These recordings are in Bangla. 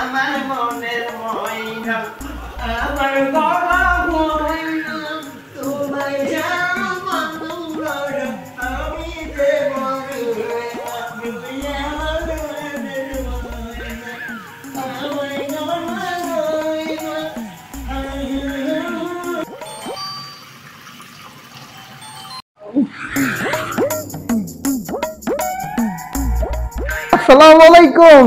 আমার মনের ময়না আমার গলা ময়না তোমায় জানো বন্ধুর আমি যে আসসালামু আলাইকুম।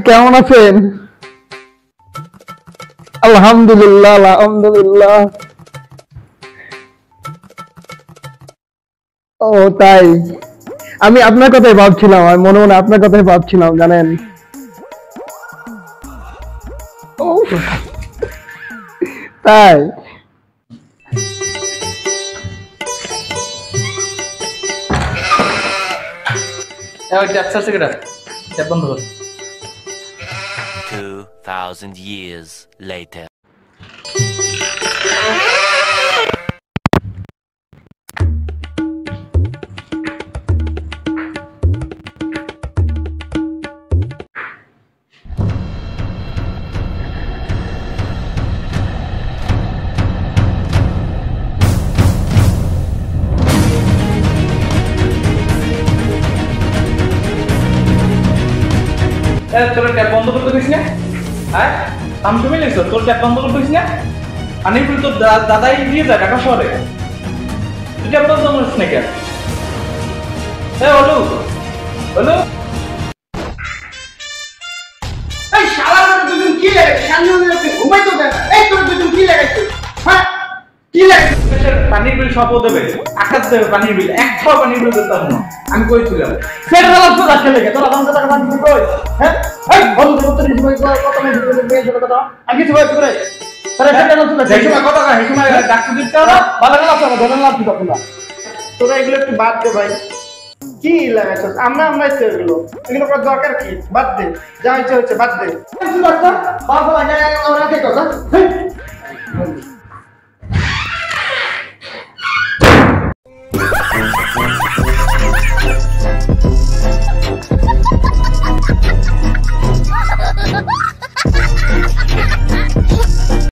কেমন আছেন? আলহামদুলিল্লাহ আলহামদুলিল্লাহ। ও তাই, আমি আপনার কথাই ভাবছিলাম, আমি মনে মনে আপনার কথাই ভাবছিলাম জানেন। তাই বন্ধ কর। 2000 years later. তোর ট্যাপ বন্ধ করতে দিস না? হ্যাঁ, আমি তুমি লিখছো তোর ট্যাপ বন্ধ করতে দিস না? আমি বলি তোর দাদাই দিয়ে যায় ঢাকা শহরে, তুই ট্যাপ বন্ধ করিস না কেন? হলো হলো এই শালা দুজন কি লাগাইছিস? সামনে ঘুমাই তো দেন। এই তোর দুজন কি লাগাইছিস? হ্যাঁ কি লাগাইছিস? পানির বিল সব দেবে, আকাশ দেবে পানির বিল, একটা পানির বিল দিতে হবে না। আমি কইছিলাম সেটা হলো তো রাখতে লাগে তোরা বন্ধ টাকা বান্ধি কই? হ্যাঁ এই বন্ধ করতে দিস ভাই কত মেয়ে ভিডিও মেয়ে ছোট কথা আমি কিছু ভাই করে তারা সেটা না তো সেই সময় কথা কয়, সেই সময় ডাক্তার দিতে হবে। ভালো না তো ধরেন না তো না তোরা এগুলো একটু বাদ দে ভাই। কি লাগাইছিস? আমরাই তো এগুলো করার দরকার কি? বাদ দে, যা ইচ্ছে হচ্ছে বাদ দে। ডাক্তার বাবা লাগে ওরা কে কথা